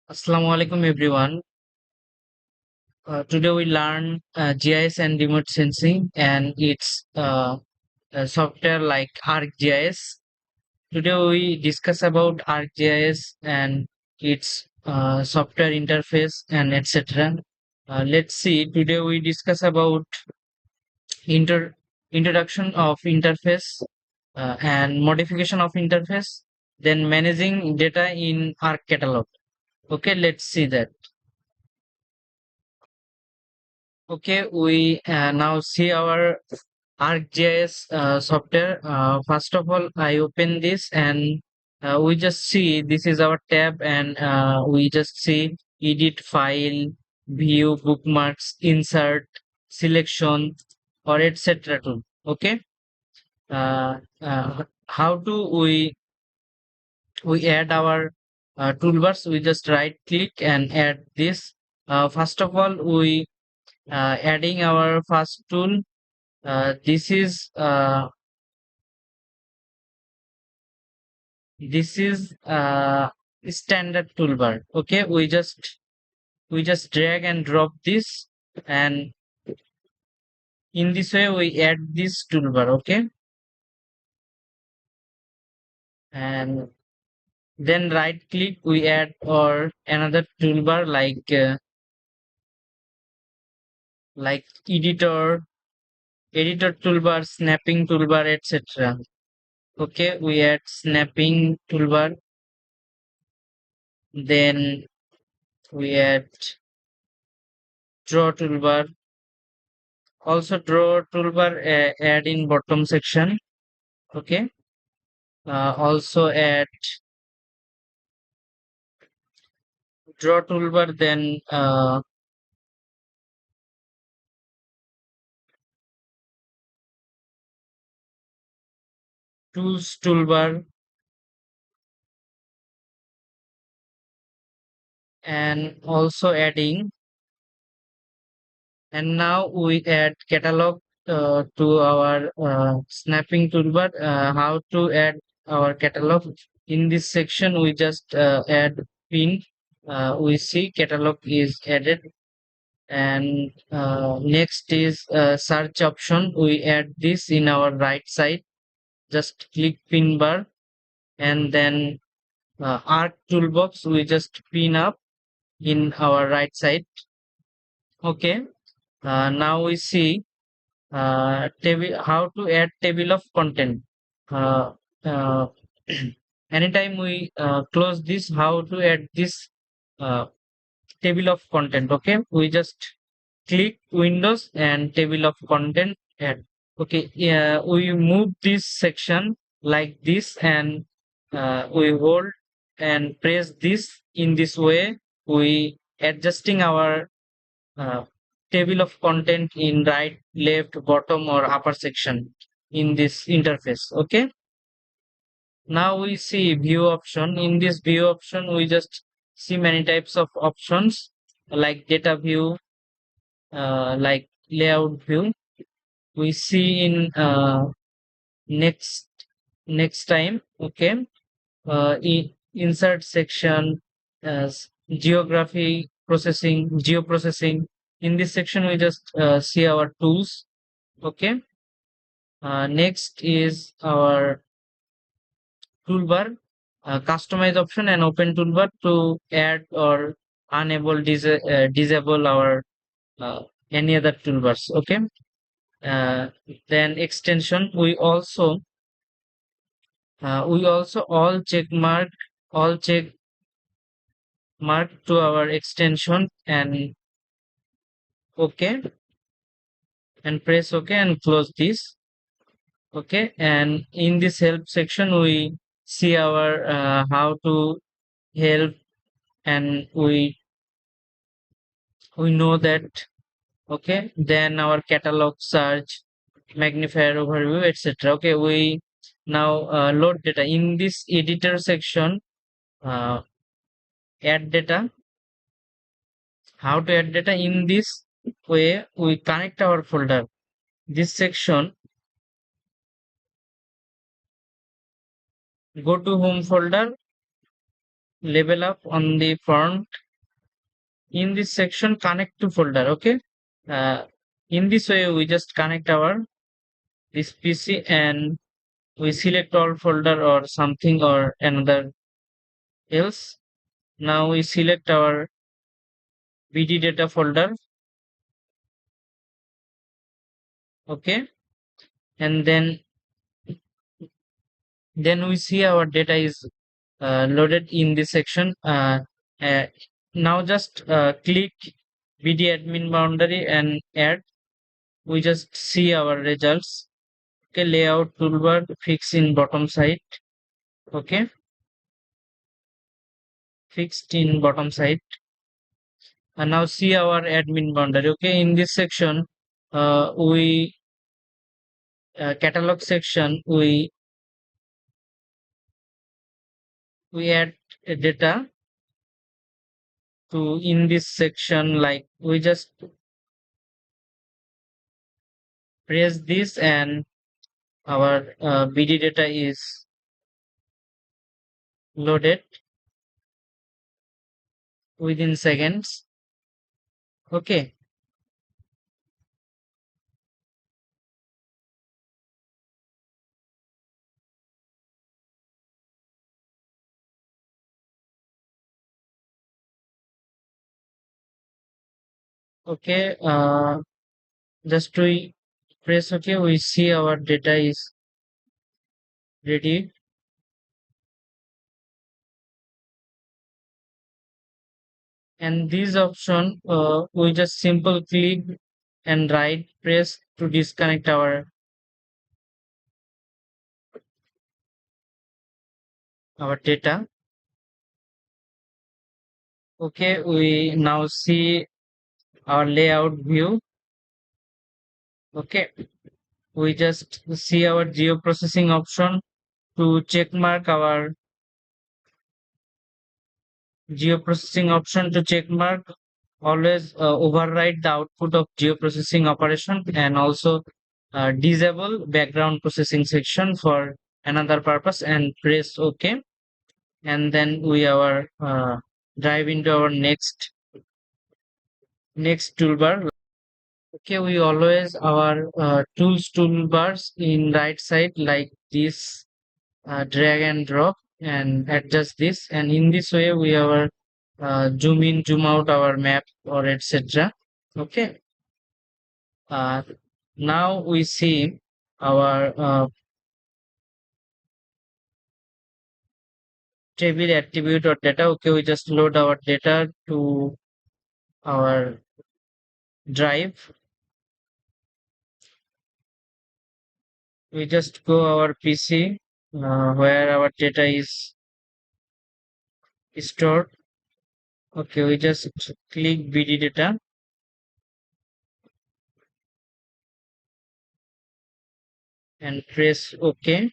Assalamu alaikum everyone. Today we learn GIS and remote sensing and its software like ArcGIS. Today we discuss about ArcGIS and its software interface and etc. Let's see. Today we discuss about inter introduction of interface and modification of interface, then managing data in Arc catalog. Okay, let's see that. Okay, we now see our ArcGIS software. First of all, I open this and we just see this is our tab, and we just see edit file, view, bookmarks, insert, selection, or etc. tool. Okay, how do we add our toolbars? We just right click and add this. First of all, we adding our first tool. This is standard toolbar. Okay, we just drag and drop this, and in this way we add this toolbar. Okay, and then right click we add or another toolbar like editor toolbar, snapping toolbar, etc. Okay, we add snapping toolbar, then we add draw toolbar. Also draw toolbar, add in bottom section. Okay, also add draw toolbar, then tools toolbar, and also adding, and now we add catalog to our snapping toolbar. How to add our catalog? In this section we just add pin. We see catalog is added, and next is search option. We add this in our right side. Just click pin bar, and then arc toolbox we just pin up in our right side. Okay, now we see table, how to add table of content. uh, uh, Anytime we close this, how to add this uh, table of content. Okay, we just click windows and table of content add. Okay, yeah, we move this section like this, and we hold and press this. In this way we adjusting our uh, table of content in right, left, bottom, or upper section in this interface. Okay, now we see view option. In this view option we just see many types of options like data view, like layout view. We see in next next time. Okay, insert section, as geography processing, geo processing. In this section we just see our tools. Okay, next is our toolbar, customize option and open toolbar to add or enable, disable our uh, any other toolbars. Okay, uh, then extension we also all check mark to our extension, and okay, and press OK and close this. Okay, and in this help section we see our how to help, and we know that. Okay, then our catalog, search, magnifier, overview, etc. Okay, we now load data in this editor section. uh, Add data. How to add data? In this way we connect our folder. This section, go to home folder, label up on the front. In this section, connect to folder. Okay. Uh, in this way, we just connect our this PC and we select all folder or something or another else. Now we select our BD data folder. Okay. And then we see our data is loaded in this section. Uh, Now just click BD admin boundary and add. We just see our results. Okay, layout toolbar fix in bottom side. Okay, fixed in bottom side. And now see our admin boundary. Okay, in this section, we catalog section we add data to in this section. Like we just press this and our BD data is loaded within seconds. Okay. Okay. Just to press OK, we see our data is ready. And this option, we just simple click and right press to disconnect our data. Okay, we now see our layout view. Okay, we just see our geoprocessing option to check mark our geoprocessing option to check mark. Always override the output of geoprocessing operation and also disable background processing section for another purpose and press OK. And then we our drive into our next toolbar. Okay, we always our tools toolbars in right side like this, drag and drop and adjust this, and in this way we our zoom in zoom out our map or etc. Okay. uh, Now we see our table attribute or data. Okay, we just load our data to our drive. We just go our PC where our data is stored. Okay, we just click BD data and press OK.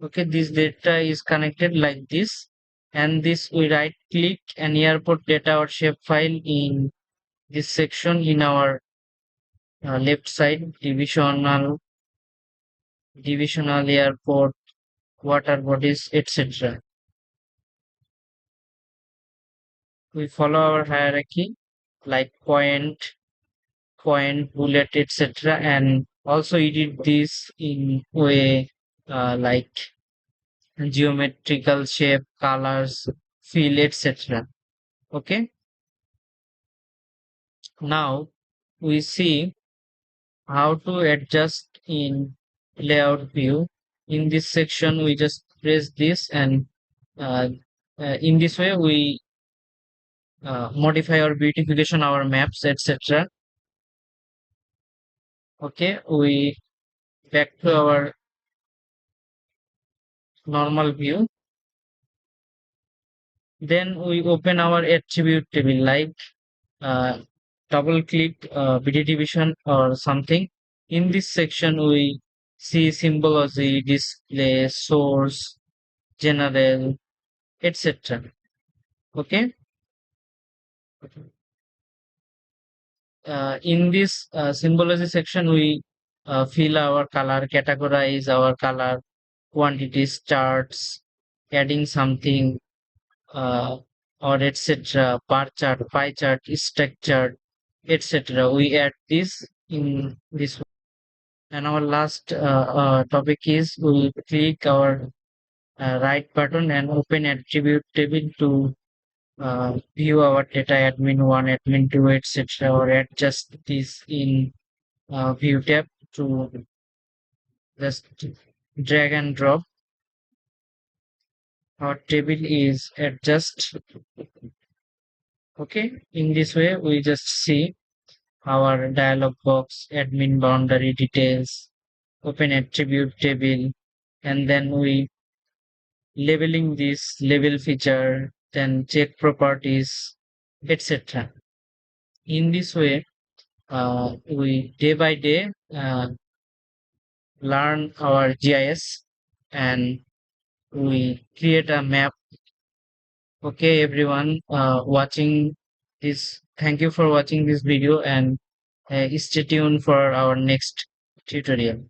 Okay, this data is connected like this, and this we right click and airport data or shape file in this section in our left side, divisional airport, water bodies, etc. We follow our hierarchy like point, bullet, etc. And also edit this in way like geometrical shape, colors, fill, etc. Okay. Now we see how to adjust in layout view. In this section, we just press this and uh, in this way we modify our beautification, our maps, etc. Okay, we back to our normal view. Then we open our attribute table like uh, double click BD division or something. In this section, we see symbology, display, source, general, etc. Okay. In this symbology section, we fill our color, categorize our color, quantities, charts, adding something, uh, or etc. Bar chart, pie chart, stack chart, etc. We add this in this. And our last topic is we click our right button and open attribute table to view our data admin 1, admin 2, etc. or adjust this in view tab to just drag and drop. Our table is adjust. Okay, in this way we just see our dialog box, admin boundary details, open attribute table, and then we labeling this label feature, then check properties, etc. In this way, we day by day learn our GIS and we create a map. Okay, everyone watching this, thank you for watching this video and stay tuned for our next tutorial.